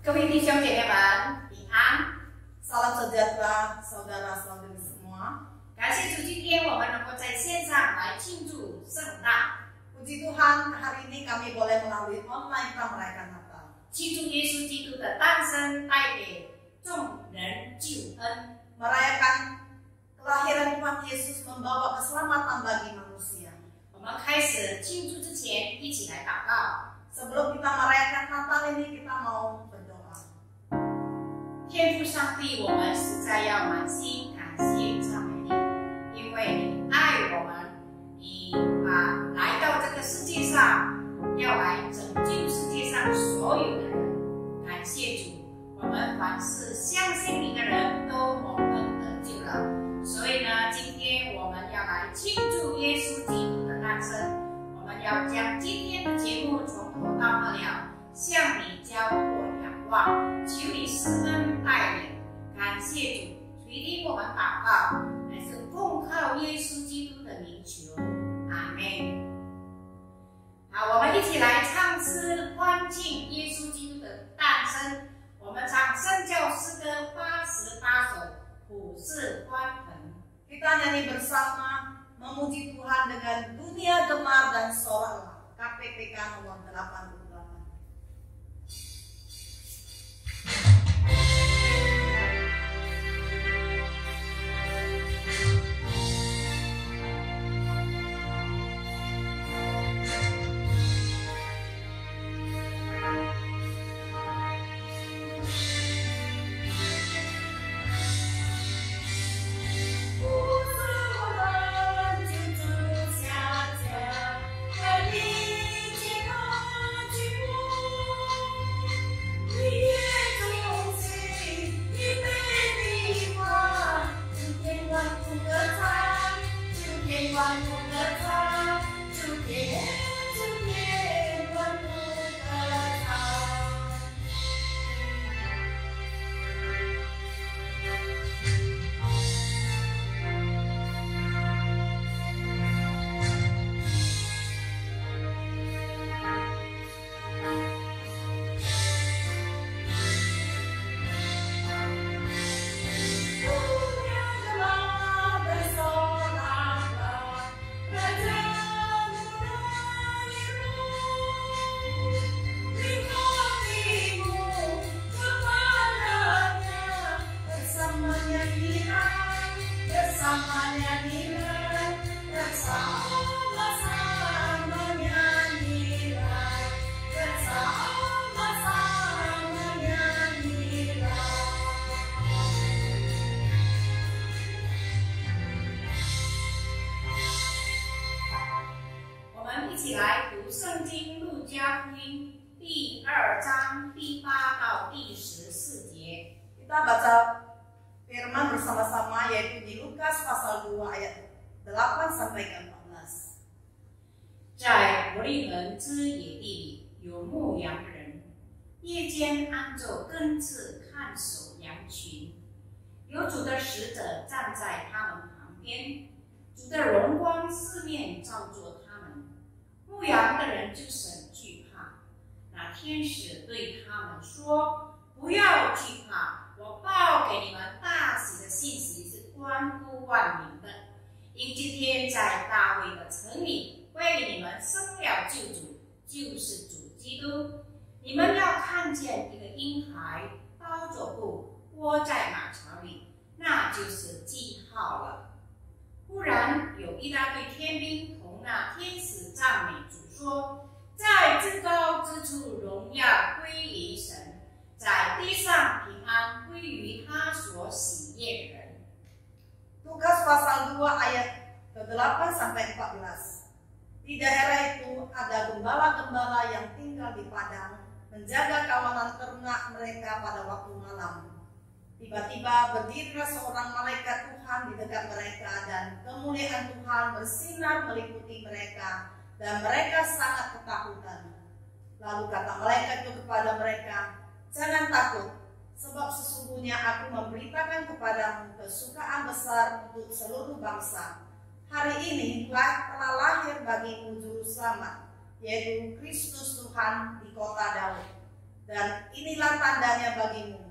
各位弟兄姐妹们，平安！ Salam sejahtera saudara-saudari semua. 感谢主，今天我们能够在线上来庆祝圣诞。 Puji Tuhan, hari ini kami boleh melalui online kita merayakan Natal. 庆祝耶稣基督的诞生，带给众人救恩。 Merayakan kelahiran Tuhan Yesus membawa keselamatan bagi manusia. 我们开始庆祝之前，一起来祷告。 Sebelum kita merayakan Natal ini, kita mau berdoa. 天父上帝，我们实在要满心感谢赞美你，因为你爱我们，你来到这个世界上，要来拯救世界上所有的人。感谢主，我们凡是相信你的人都蒙恩得救了。所以呢，今天我们要来庆祝耶稣基督的诞生。我们要将今天的节目从头到末了向你交托仰望，求你施恩带领。感谢主，垂听我们祷告，乃是奉靠耶稣基督的名求，阿门。好，我们一起来唱诗欢庆耶稣基督的诞生。我们唱圣教诗歌88首，普世欢腾。 Kita nyanyi bersama memuji Tuhan dengan dunia gemar dan sorak KPPK nomor 88. Kita baca firman bersama-sama yaitu di Lukas pasal 2 ayat 8 sampai 14. 在伯利恒之野地里有牧羊人，夜间安坐根刺看守羊群，有主的使者站在他们旁边，主的荣光四面照着他们，牧羊的人就甚惧怕。那天使对他们说：“不要惧怕。” 我报给你们大喜的信息是关乎万民的，因今天在大卫的城里为你们生了救主，就是主基督。你们要看见一个婴孩包着布窝在马槽里，那就是记号了。忽然有一大队天兵同那天使赞美主说：“在至高之处荣耀归于神。” 在地上平安归于他所喜悦的人。Lukas pasal 2 ayat ke-8 sampai 14. Di daerah itu ada gembala-gembala yang tinggal di padang, menjaga kawanan ternak mereka pada waktu malam. Tiba-tiba berdirilah seorang malaikat Tuhan di dekat mereka dan kemuliaan Tuhan bersinar meliputi mereka dan mereka sangat ketakutan. Lalu kata malaikat itu kepada mereka, jangan takut, sebab sesungguhnya aku memberitakan kepadamu kesukaan besar untuk seluruh bangsa. Hari ini telah lahir bagimu juru selamat, yaitu Kristus Tuhan di kota Daud. Dan inilah tandanya bagimu.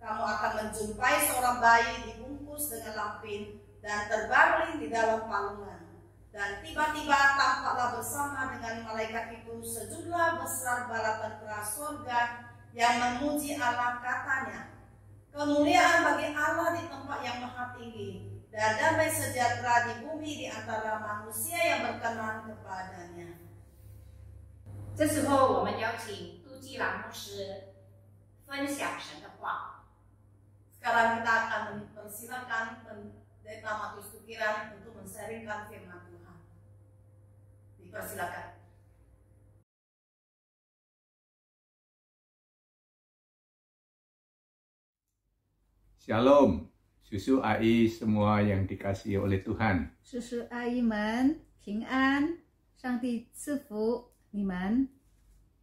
Kamu akan menjumpai seorang bayi dibungkus dengan lampin dan terbaring di dalam palungan. Dan tiba-tiba tampaklah bersama dengan malaikat itu sejumlah besar bala tentara surga yang memuji Allah, katanya, kemuliaan bagi Allah di tempat yang maha tinggi, dan damai sejahtera di bumi di antara manusia yang berkenan kepadanya. 这时候，我们邀请杜基朗牧师分享神的话。 Sekarang kita akan mempersilakan Pendeta Matius Tukiran untuk men-sharingkan firman Tuhan. Dipersilakan. Shalom, susu AI semua yang dikasihi oleh Tuhan. 叔叔阿姨们平安，上帝赐福你们。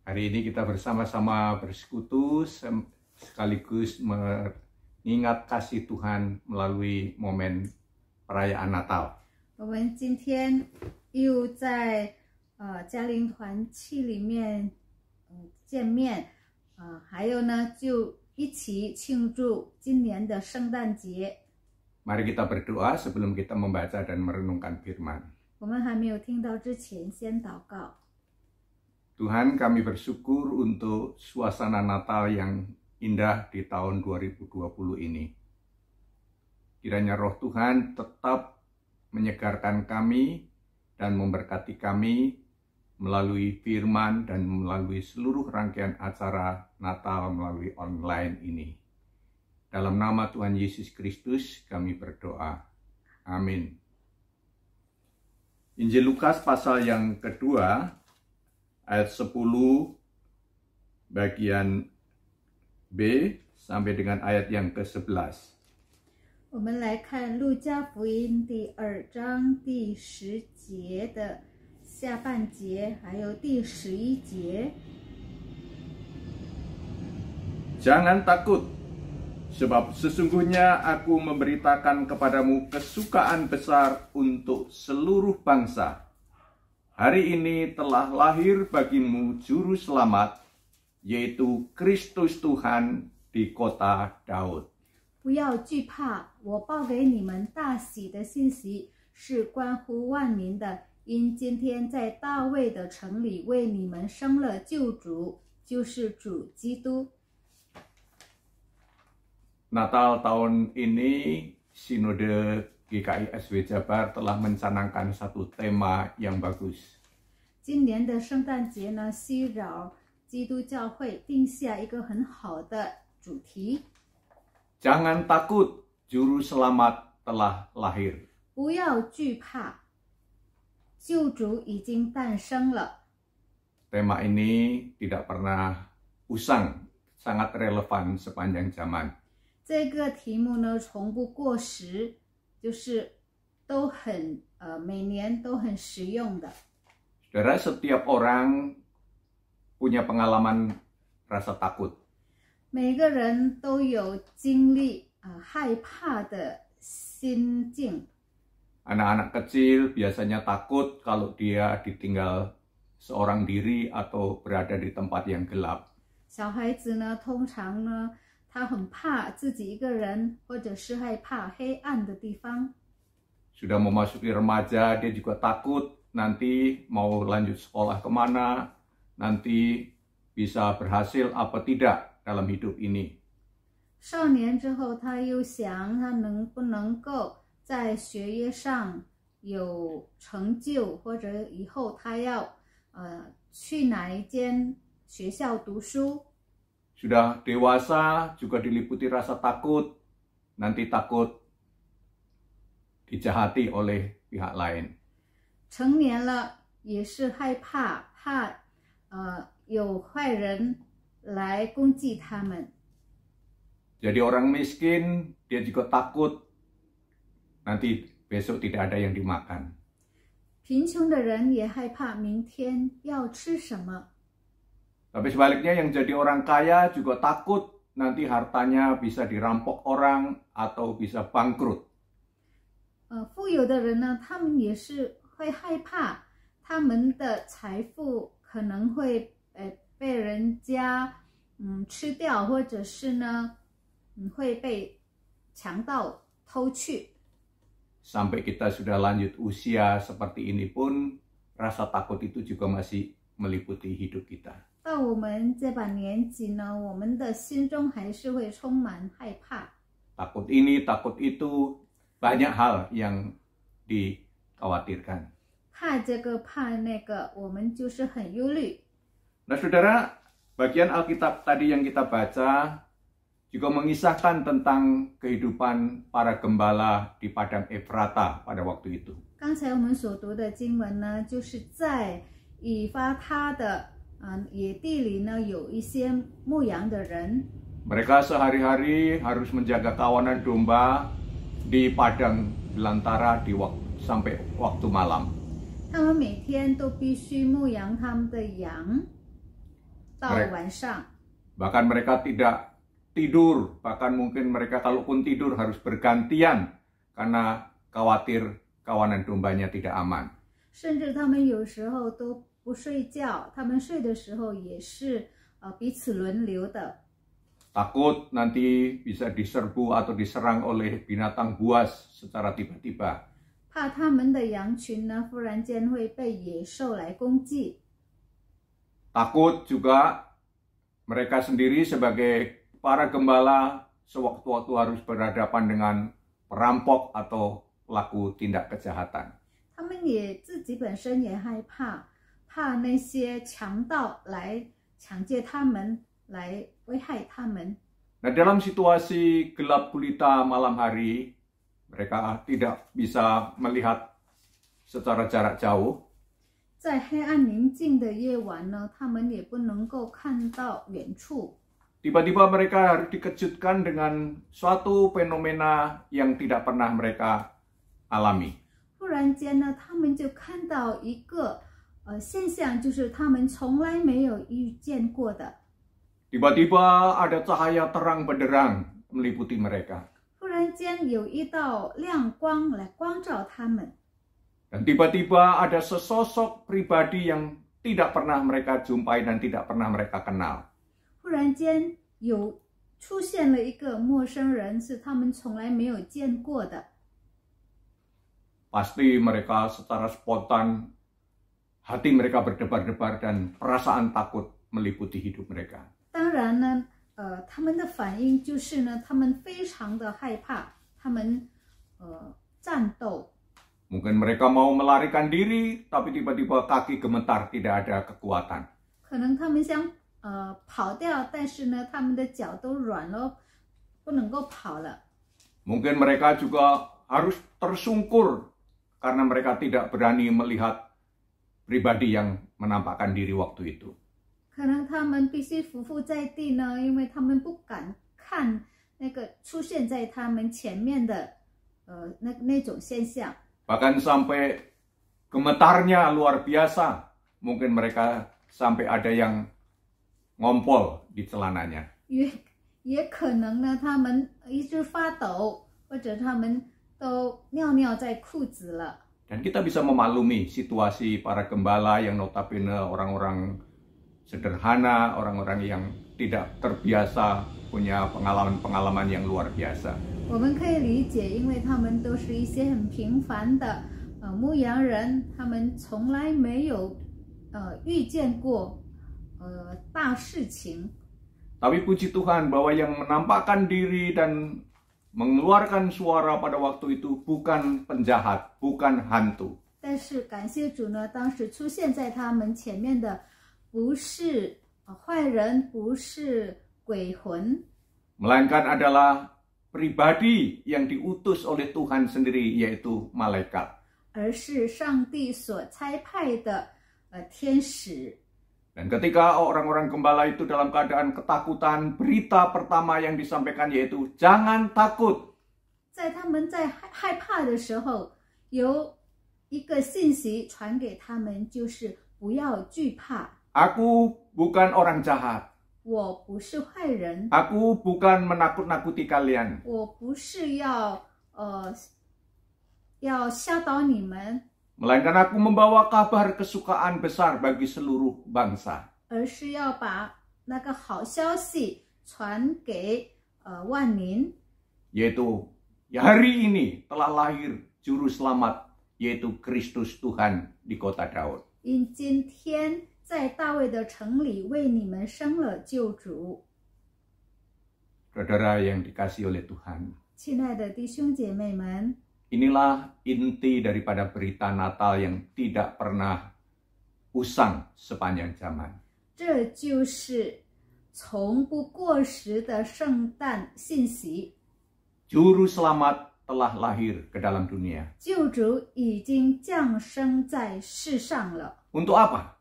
Hari ini kita bersama-sama bersekutu sekaligus mengingat kasih Tuhan melalui momen perayaan Natal. 我们今天又在家庭团契里面见面，还有呢就一起庆祝今年的圣诞节。 Mari kita berdoa sebelum kita membaca dan merenungkan firman. 我们还没有听到之前，先祷告。 Tuhan, kami bersyukur untuk suasana Natal yang indah di tahun 2020 ini. Kiranya roh Tuhan tetap menyegarkan kami dan memberkati kami melalui firman dan melalui seluruh rangkaian acara Natal melalui online ini. Dalam nama Tuhan Yesus Kristus kami berdoa. Amin. Injil Lukas pasal yang kedua, ayat 10 bagian B sampai dengan ayat yang ke-11. 我们来看路加福音第2章第10节的下半节，还有第11节。 Jangan takut, sebab sesungguhnya aku memberitakan kepadamu kesukaan besar untuk seluruh bangsa. Hari ini telah lahir bagimu juru selamat, yaitu Kristus Tuhan di kota Daud. 不要惧怕，我报给你们大喜的信息，是关乎万民的。因今天在大卫的城里为你们生了救主，就是主基督。 Natal tahun ini, Sinode GKI SW Jabar telah mencanangkan satu tema yang bagus. 今年的圣诞节呢，西扰基督教会定下一个很好的主题。 Jangan takut, juru selamat telah lahir. 不要惧怕，救主已经诞生了。 Tema ini tidak pernah usang, sangat relevan sepanjang zaman. 这个题目呢，从不过时，就是都很每年都很实用的。 Saudara, setiap orang punya pengalaman rasa takut. 每个人都有经历害怕的心境。 Anak-anak kecil biasanya takut kalau dia ditinggal seorang diri atau berada di tempat yang gelap. 小孩子呢，通常呢，他很怕自己一个人，或者是害怕黑暗的地方。 Sudah memasuki remaja, dia juga takut nanti mau lanjut sekolah kemana, nanti bisa berhasil apa tidak dalam hidup ini. 少年之后，他又想他能不能够在学业上有成就，或者以后他要去哪一间学校读书。 Sudah dewasa juga diliputi rasa takut, nanti takut dijahati oleh pihak lain. 成年了也是害怕有坏人来攻击他们。 Jadi orang miskin, dia juga takut nanti besok tidak ada yang dimakan. 贫穷的人也害怕明天要吃什么。 Tapi sebaliknya yang jadi orang kaya juga takut nanti hartanya bisa dirampok orang atau bisa bangkrut. 富有的人呢，他们也是会害怕他们的财富可能会被人家吃掉，或者是呢会被强盗偷去。 Sampai kita sudah lanjut usia seperti ini pun, rasa takut itu juga masih meliputi hidup kita. 到我们这把年纪呢，我们的心中还是会充满害怕。 Takut ini, takut itu, banyak hal yang dikhawatirkan. 怕这个怕那个，我们就是很忧虑。 Nah saudara, bagian Alkitab tadi yang kita baca juga mengisahkan tentang kehidupan para gembala di padang Efrata pada waktu itu. 刚才我们所读的经文呢，就是在以法他的野地里呢，有一些牧羊的人， Mereka sehari-hari harus menjaga kawanan domba di padang belantara sampai waktu malam. 他们每天都必须牧羊他们的羊，到晚上。 Bahkan mereka tidak tidur, bahkan mungkin mereka kalaupun tidur harus bergantian karena khawatir kawanan dombanya tidak aman. 甚至他们有时候都不睡觉，他们睡的时候也是彼此轮流的。 Takut nanti bisa diserbu atau diserang oleh binatang buas secara tiba-tiba. 怕他们的羊群呢，忽然间会被野兽来攻击。 Takut juga mereka sendiri sebagai para gembala sewaktu-waktu harus berhadapan dengan perampok atau pelaku tindak kejahatan. 他们也自己本身也害怕，怕那些强盗来抢劫他们，来危害他们。 Nah, dalam situasi gelap gulita malam hari, mereka tidak bisa melihat secara jarak jauh. 在黑暗宁静的夜晚呢，他们也不能够看到远处。 Tiba-tiba mereka harus dikejutkan dengan suatu fenomena yang tidak pernah mereka alami. 忽然间呢，他们就看到一个现象，就是他们从来没有遇见过的。 Tiba-tiba ada cahaya terang benderang meliputi mereka. 忽然间有一道亮光来光照他们。 Dan tiba-tiba ada sesosok pribadi yang tidak pernah mereka jumpai dan tidak pernah mereka kenal. 忽然间出现了一个陌生人，是他们从来没有见过的。 Pasti mereka secara spontan, hati mereka berdebar-debar dan perasaan takut meliputi hidup mereka. 当然呢，他们的反应就是呢，他们非常的害怕，他们战斗。 Mungkin mereka mau melarikan diri, tapi tiba-tiba kaki gemetar, tidak ada kekuatan. 可能他们想跑掉，但是呢，他们的脚都软了，不能够跑了。 Mungkin mereka juga harus tersungkur karena mereka tidak berani melihat pribadi yang menampakkan diri waktu itu. 可能他们必须匍匐在地呢，因为他们不敢看那个出现在他们前面的那种现象。 Bahkan sampai gemetarnya luar biasa, mungkin mereka sampai ada yang ngompol di celananya. 也可能呢，他们一直发抖，或者他们都尿在裤子了。 Dan kita bisa memaklumi situasi para gembala yang notabene orang-orang sederhana, orang-orang yang tidak terbiasa, punya pengalaman-pengalaman yang luar biasa. 我们可以理解，因为他们都是一些很平凡的牧羊人，他们从来没有遇见过大事情。 Tapi puji Tuhan bahwa yang menampakkan diri dan mengeluarkan suara pada waktu itu bukan penjahat, bukan hantu. 但是感谢主呢，当时出现在他们前面的不是坏人，不是鬼魂， Melainkan adalah pribadi yang diutus oleh Tuhan sendiri, yaitu malaikat. 而是上帝所差派的天使。 Dan ketika orang-orang gembala itu dalam keadaan ketakutan, berita pertama yang disampaikan yaitu jangan takut. 在他们在害怕的时候，有一个信息传给他们，就是不要惧怕。 Aku bukan orang jahat. 我不是坏人， Aku bukan menakut-nakuti kalian. 我不是要吓倒你们， Melainkan aku membawa kabar kesukaan besar bagi seluruh bangsa. 而是要把那个好消息传给万民， yaitu ya hari ini telah lahir juru selamat, yaitu Kristus Tuhan di kota Daud. 因今天在大卫的城里为你们生了救主。 Saudara yang dikasihi oleh Tuhan, 亲爱的弟兄姐妹们， inilah inti daripada berita Natal yang tidak pernah usang sepanjang zaman. 这就是从不过时的圣诞信息。 Juru selamat telah lahir ke dalam dunia. 救主已经降生在世上了， Untuk apa?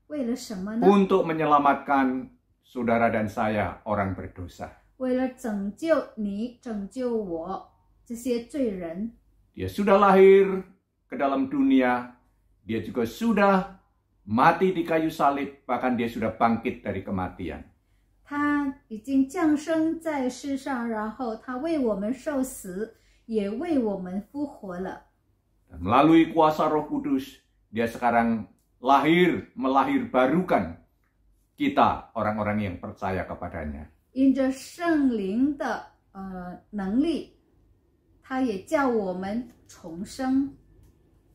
为了什么呢？ Untuk menyelamatkan saudara dan saya, orang berdosa. 为了拯救你，拯救我这些罪人。 Dia sudah lahir ke dalam dunia, dia juga sudah mati di kayu salib, bahkan dia sudah bangkit dari kematian. 他已经降生在世上，然后他为我们受死，也为我们复活了。 Dan melalui kuasa Roh Kudus, dia sekarang melahir barukan kita, orang-orang yang percaya kepadanya. 因着圣灵的能力，他也叫我们重生。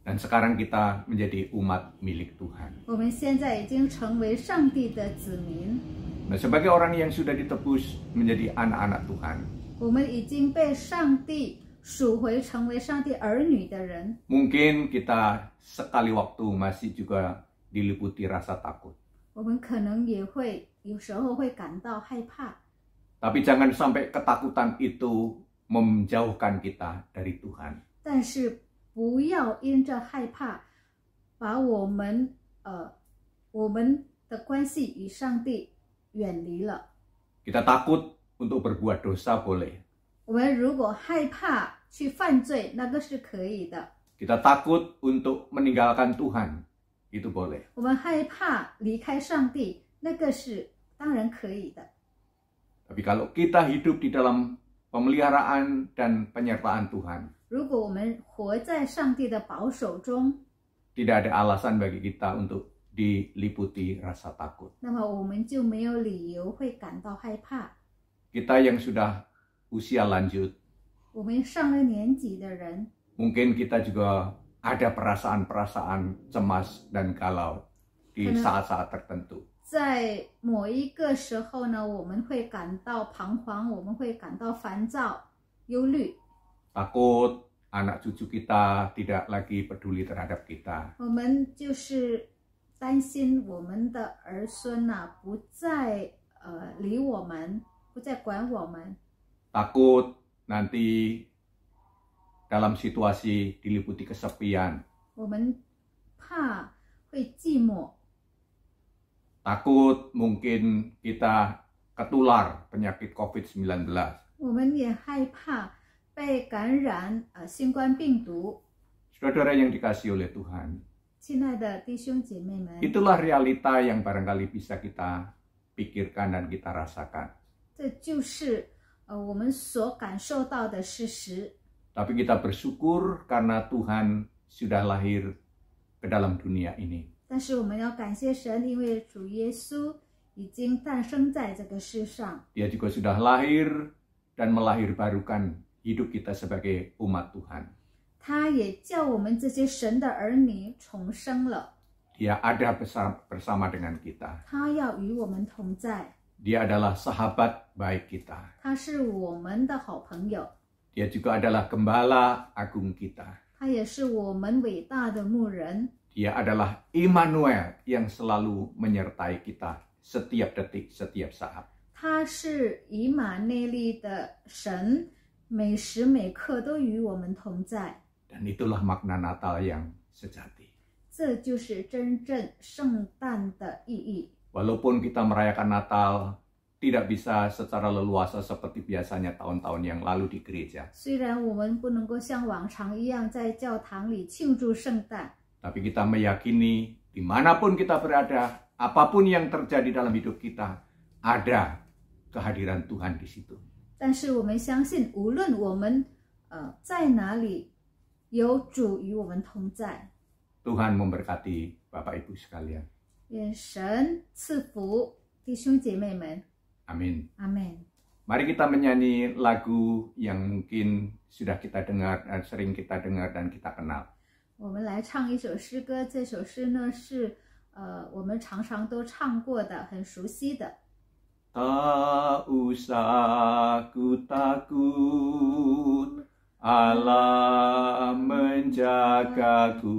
Dan sekarang kita menjadi umat milik Tuhan. 我们现在已经成为上帝的子民， Nah, sebagai orang yang sudah ditebus menjadi anak-anak Tuhan, 我们已经被上帝赎回，成为上帝儿女的人。 mungkin kita sekali waktu masih juga diliputi rasa takut. 我们可能也会有时候会感到害怕， Tapi jangan sampai ketakutan itu menjauhkan kita dari Tuhan. 但是不要因着害怕，把我们的关系与上帝远离了。 Kita takut untuk berbuat dosa boleh. 我们如果害怕去犯罪，那个是可以的。 Kita takut untuk meninggalkan Tuhan, itu boleh. 我们害怕离开上帝，那个是当然可以的。 Tapi kalau kita hidup di dalam pemeliharaan dan penyertaan Tuhan, 如果我们活在上帝的保守中， tidak ada alasan bagi kita untuk diliputi rasa takut. 那么我们就没有理由会感到害怕。 Kita yang sudah usia lanjut, 我们上了年纪的人， mungkin kita juga ada perasaan-perasaan cemas dan galau di saat-saat tertentu. 在某一个时候呢，我们会感到彷徨，我们会感到烦躁、忧虑。 Takut anak cucu kita tidak lagi peduli terhadap kita. 我们就是担心我们的儿孙呐、不再理我们，不再管我们。 Takut nanti dalam situasi diliputi kesepian. 我们怕会寂寞， Takut mungkin kita ketular penyakit COVID-19. 我们也害怕被感染新冠病毒。 Saudara yang dikasihi oleh Tuhan, 亲爱的弟兄姐妹们， itulah realita yang barangkali bisa kita pikirkan dan kita rasakan. 这就是我们所感受到的事实。 Tapi kita bersyukur karena Tuhan sudah lahir ke dalam dunia ini. 但是我们要感谢神，因为主耶稣已经诞生在这个世上， Dia juga sudah lahir dan melahirbarukan hidup kita sebagai umat Tuhan. 他也叫我们这些神的儿女重生了。 Dia ada bersama dengan kita. 他要与我们同在， Dia adalah sahabat baik kita. 他是我们的好朋友， Dia juga adalah gembala agung kita. 他也是我们伟大的牧人。 Dia adalah Immanuel yang selalu menyertai kita setiap detik, setiap saat. 他是以马内利的神，每时每刻都与我们同在。 Dan itulah makna Natal yang sejati. 这就是真正圣诞的意义。 Walaupun kita merayakan Natal tidak bisa secara leluasa seperti biasanya tahun-tahun yang lalu di gereja. 虽然我们不能够像往常一样在教堂里庆祝圣诞， Tapi kita meyakini dimanapun kita berada, apapun yang terjadi dalam hidup kita, ada kehadiran Tuhan di situ. 但是我们相信，无论我们在哪里，有主与我们同在。 Tuhan memberkati Bapak Ibu sekalian. 愿神赐福弟兄姐妹们， Amin. 阿门。 Mari kita menyanyi lagu yang mungkin sudah kita dengar, sering kita dengar dan kita kenal. 我们来唱一首诗歌，这首诗呢是我们常常都唱过的，很熟悉的。 Tak usah ku takut, Allah menjagaku.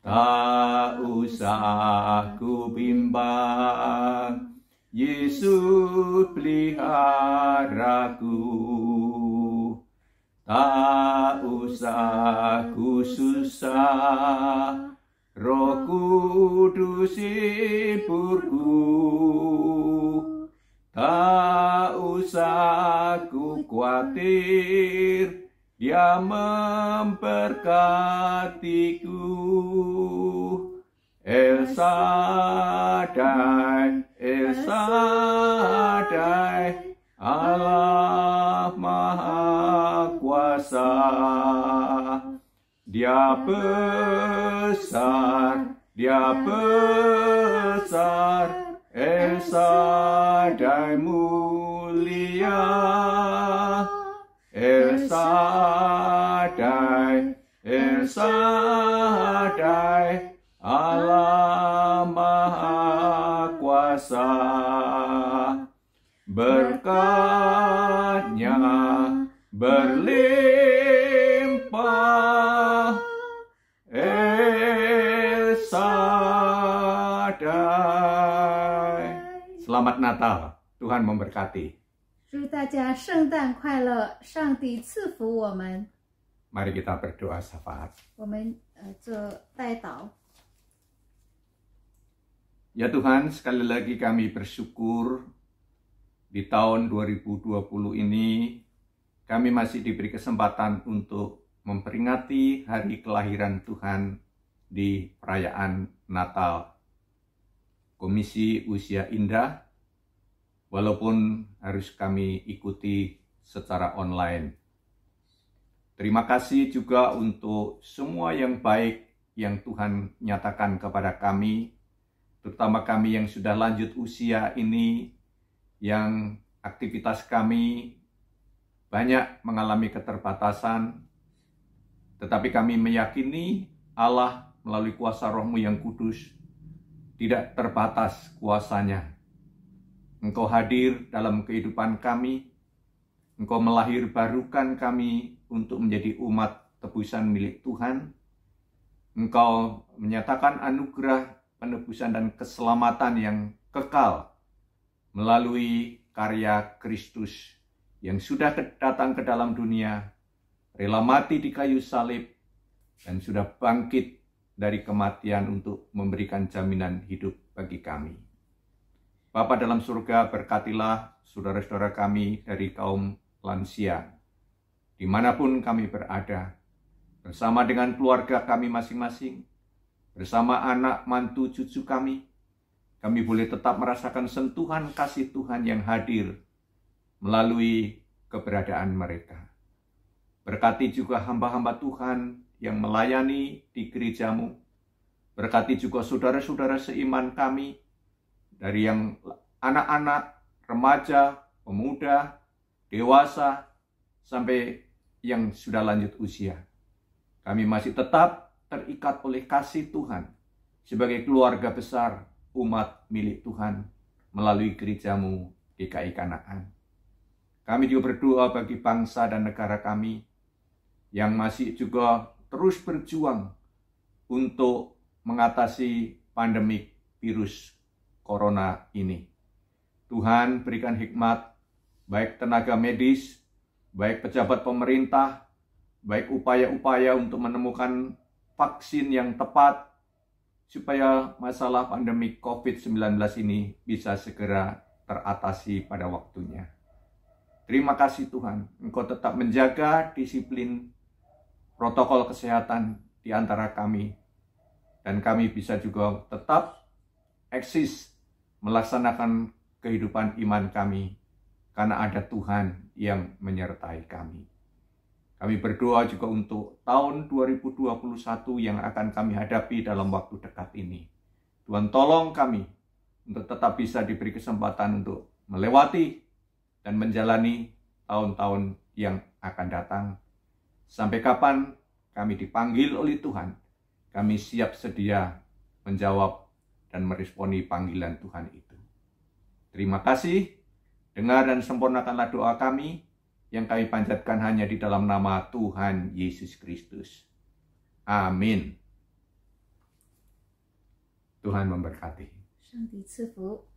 Tak usah ku bimbang, Yesus peliharaku. Tak usah ku susah, Roh Kudus hiburku. Tak usah ku khawatir, Dia memberkatiku. El Shaddai, El Shaddai, Allah Maha Kuasa. Dia besar, Dia besar, El Shaddai mulia. El Shaddai, El Shaddai, Allah Maha Kuasa. Berkat-Nya berlimpah, El Shaddai. Selamat Natal, Tuhan memberkati. 祝大家圣诞快乐，上帝赐福我们。 Mari kita berdoa syafaat. 我们做代祷。 Ya Tuhan, sekali lagi kami bersyukur di tahun 2020 ini kami masih diberi kesempatan untuk memperingati hari kelahiran Tuhan di perayaan Natal. Komisi Usia Indah, walaupun harus kami ikuti secara online. Terima kasih juga untuk semua yang baik yang Tuhan nyatakan kepada kami, terutama kami yang sudah lanjut usia ini, yang aktivitas kami banyak mengalami keterbatasan, tetapi kami meyakini Allah melalui kuasa Roh-Mu yang kudus tidak terbatas kuasanya. Engkau hadir dalam kehidupan kami, Engkau melahirbarukan kami untuk menjadi umat tebusan milik Tuhan. Engkau menyatakan anugerah penebusan dan keselamatan yang kekal melalui karya Kristus yang sudah datang ke dalam dunia, rela mati di kayu salib, dan sudah bangkit dari kematian untuk memberikan jaminan hidup bagi kami. Bapa dalam surga, berkatilah saudara-saudara kami dari kaum lansia, dimanapun kami berada, bersama dengan keluarga kami masing-masing, bersama anak, mantu, cucu kami boleh tetap merasakan sentuhan kasih Tuhan yang hadir melalui keberadaan mereka. Berkati juga hamba-hamba Tuhan yang melayani di gereja-Mu. Berkati juga saudara-saudara seiman kami, dari yang anak-anak, remaja, pemuda, dewasa, sampai yang sudah lanjut usia. Kami masih tetap terikat oleh kasih Tuhan sebagai keluarga besar umat milik Tuhan melalui gereja-Mu GKI Kanaan. Kami juga berdoa bagi bangsa dan negara kami yang masih juga terus berjuang untuk mengatasi pandemik virus corona ini. Tuhan berikan hikmat, baik tenaga medis, baik pejabat pemerintah, baik upaya-upaya untuk menemukan vaksin yang tepat, supaya masalah pandemi COVID-19 ini bisa segera teratasi pada waktunya. Terima kasih Tuhan, Engkau tetap menjaga disiplin protokol kesehatan di antara kami, dan kami bisa juga tetap eksis melaksanakan kehidupan iman kami, karena ada Tuhan yang menyertai kami. Kami berdoa juga untuk tahun 2021 yang akan kami hadapi dalam waktu dekat ini. Tuhan tolong kami untuk tetap bisa diberi kesempatan untuk melewati dan menjalani tahun-tahun yang akan datang. Sampai kapan kami dipanggil oleh Tuhan, kami siap sedia menjawab dan meresponi panggilan Tuhan itu. Terima kasih. Dengar dan sempurnakanlah doa kami yang kami panjatkan hanya di dalam nama Tuhan Yesus Kristus. Amin. Tuhan memberkati. 上帝赐福。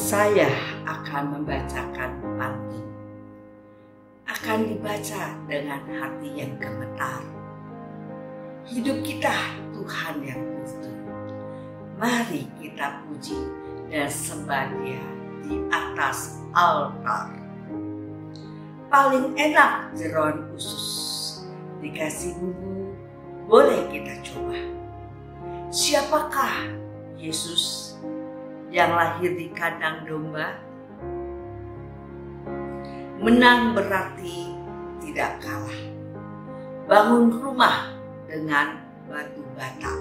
Saya akan membacakan pantun. Akan dibaca dengan hati yang gemetar. Hidup kita Tuhan yang utuh. Mari kita puji dan sembah Dia di atas altar. Paling enak jeroan usus, dikasih bumbu, boleh kita coba. Siapakah Yesus yang lahir di kandang domba? Menang berarti tidak kalah. Bangun rumah dengan batu bata.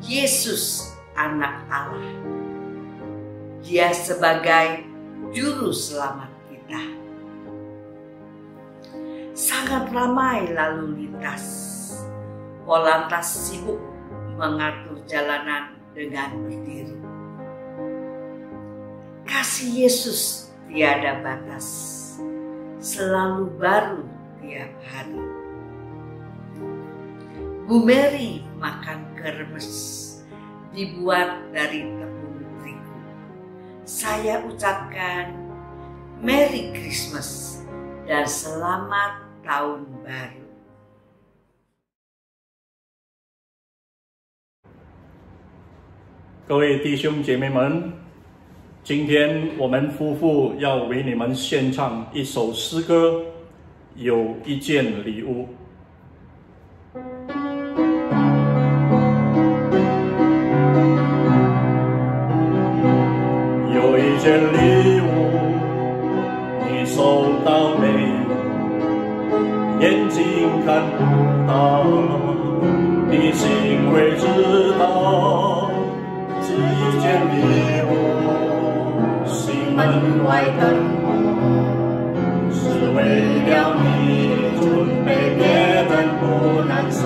Yesus anak Allah. Dia sebagai juru selamat kita. Sangat ramai lalu lintas. Polantas sibuk mengatur jalanan dengan berdiri. Kasih Yesus tiada batas, selalu baru tiap hari. Bu Mary makan kremes dibuat dari tepung terigu. Saya ucapkan Merry Christmas dan Selamat Tahun Baru. 各位弟兄姐妹们，今天我们夫妇要为你们献唱一首诗歌，有一件礼物。有一件礼物，你收到没？眼睛看不到，你心会知道。 是一件礼物，心门外等候，是为了你准备，别人不能说。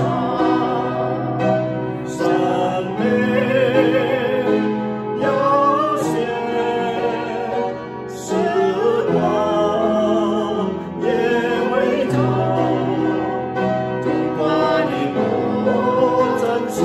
生命有限，时光也会走，如果你不珍惜。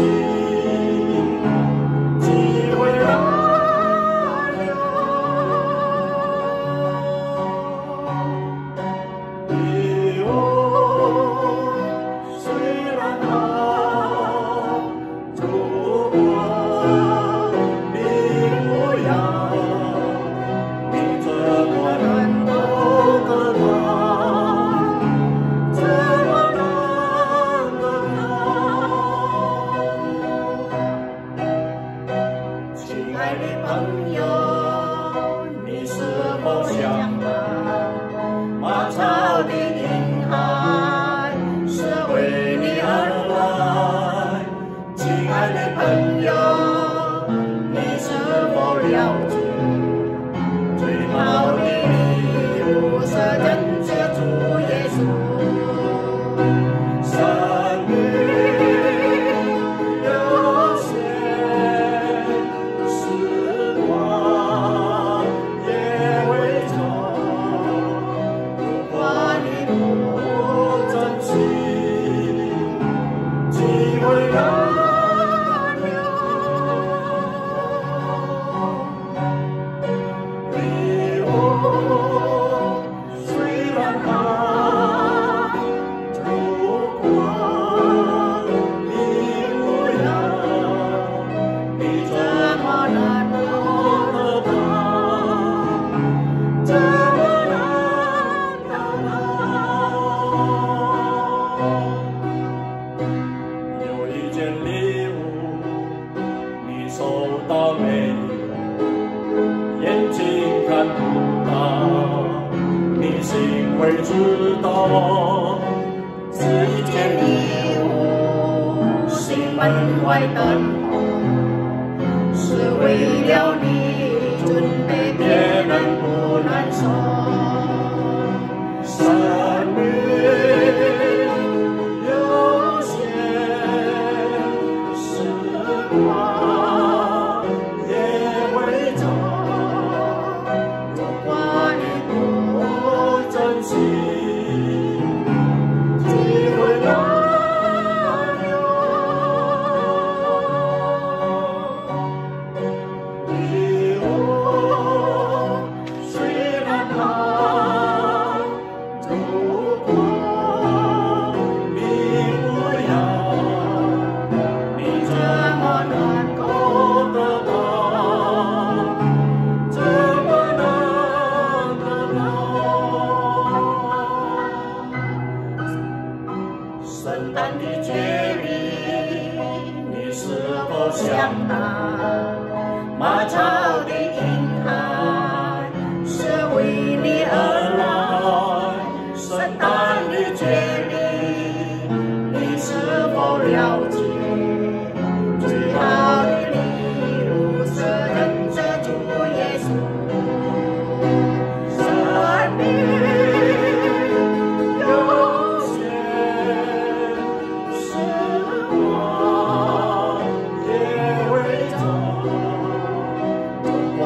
我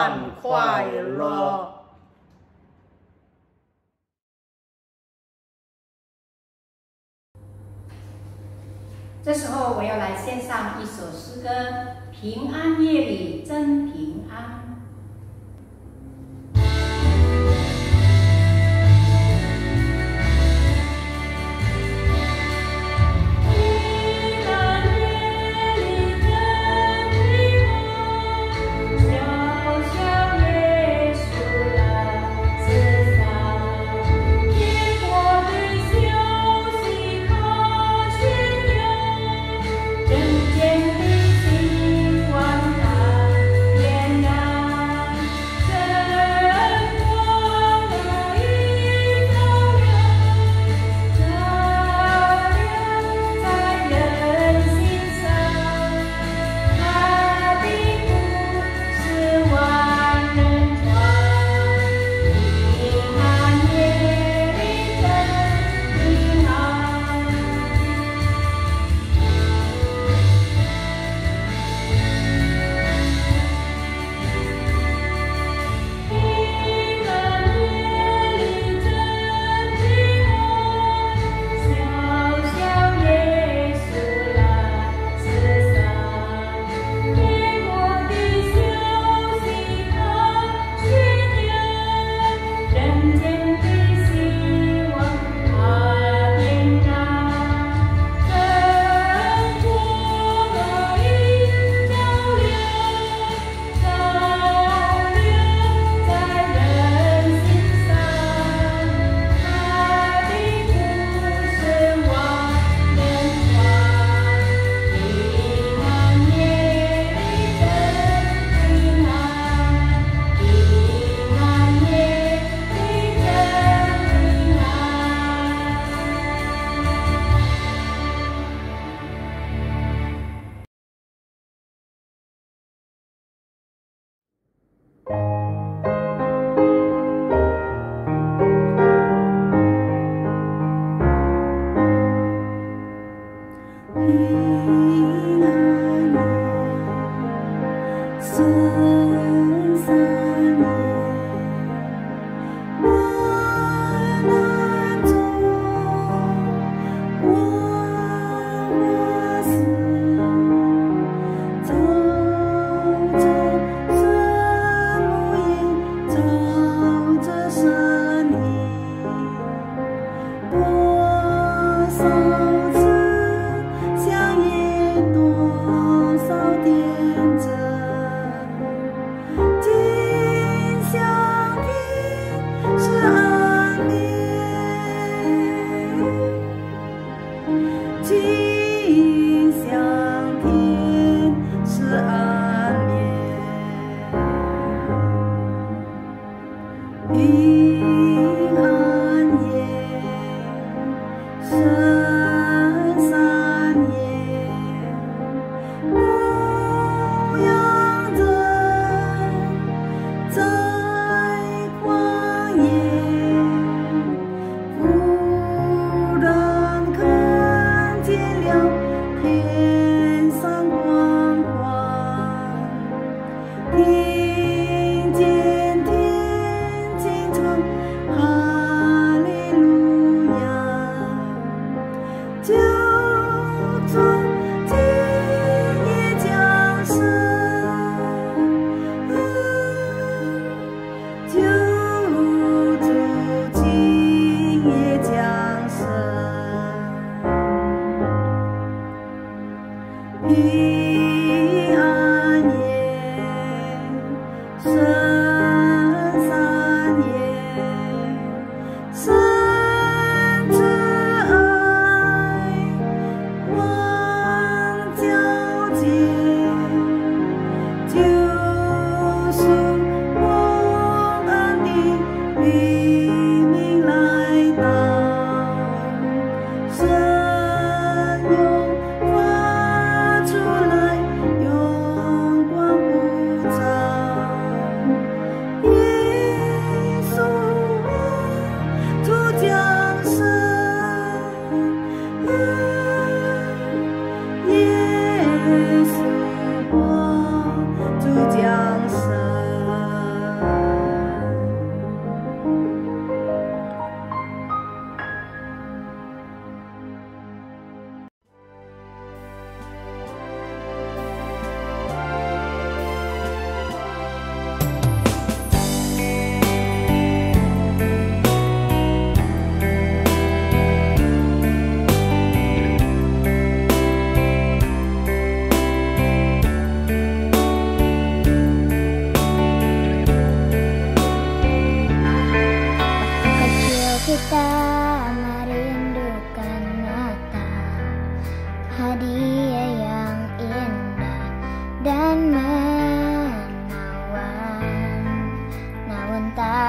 诞快乐！这时候我要来献上一首诗歌《平安夜里真平安》。人间的希望它点燃。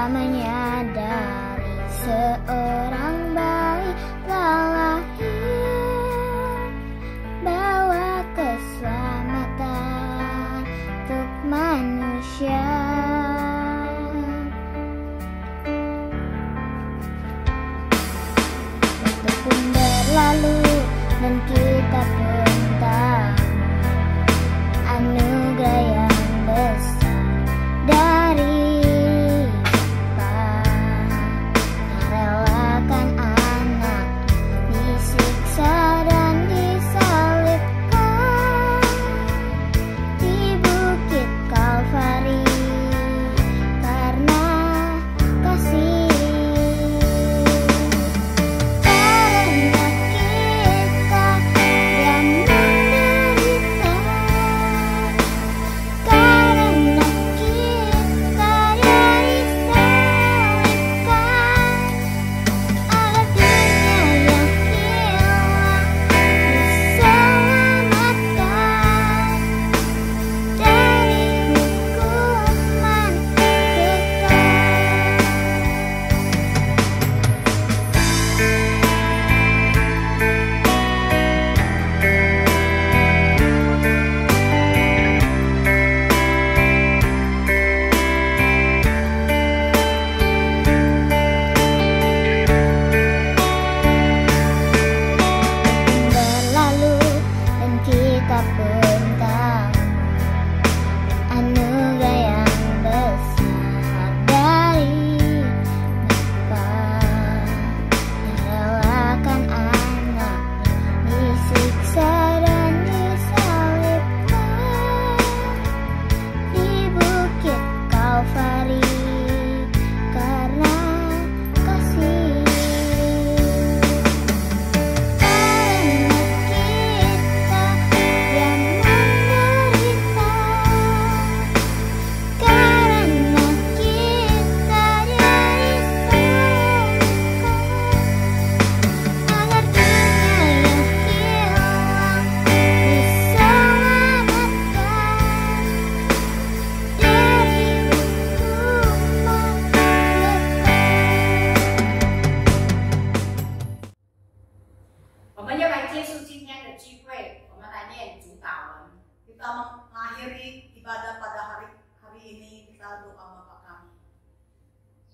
menyadari seorang bayi telah lahir, bawa keselamatan untuk manusia. Waktu pun berlalu dan kita pun tahu anugerah yang besar dari Bapa, merelakan anak disiksa dan disalibkan di bukit Kalvari karena kasih. Karena kita dia menderita, karena kita dia disalibkan, agar dunia yang hilang diselamatkan dari hukuman kekal. Berlalu dan kita pun tahu anugerah yang besar dari Bapa, merelakan anak disiksa dan disalibkan di bukit Kalvari karena kasih. Karena kita dia menderita, karena kita dia disalibkan, agar dunia yang hilang diselamatkan dari hukuman kekal. 我们要来结束今天的聚会，我们来念主祷文。 Kita mengakhiri ibadah pada hari ini, kita doa Bapa kami.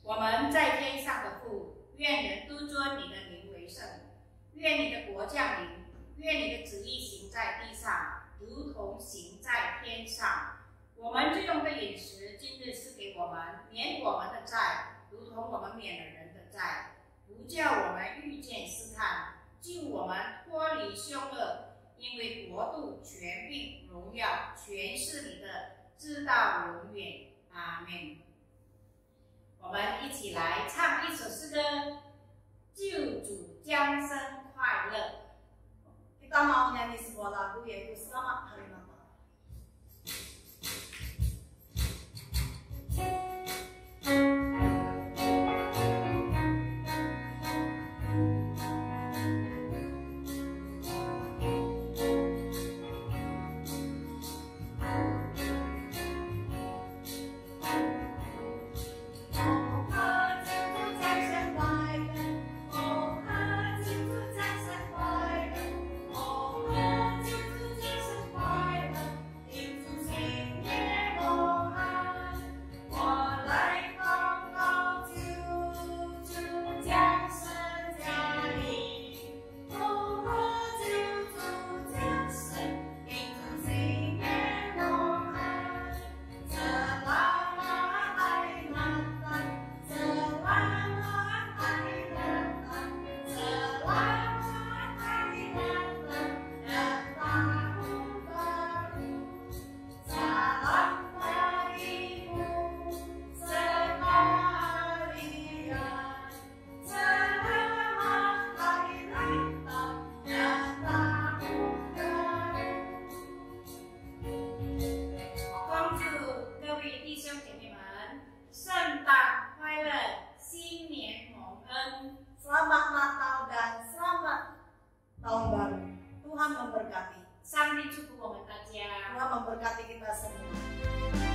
我们在天上的父，愿人都尊你的名为圣，愿你的国降临，愿你的旨意行在地上，如同行在天上。我们最用的饮食，今日赐给我们，免我们的债，如同我们免了人的债，不叫我们遇见试探，救我们脱离凶恶。因为国度、权柄、荣耀，全是你的，直到永远。阿门。我们一起来唱一首诗歌，救主降生快乐。 Kita mau nyanyi sebuah lagu yaitu Selamat Hari Natal. Tuhan memberkati kita semua.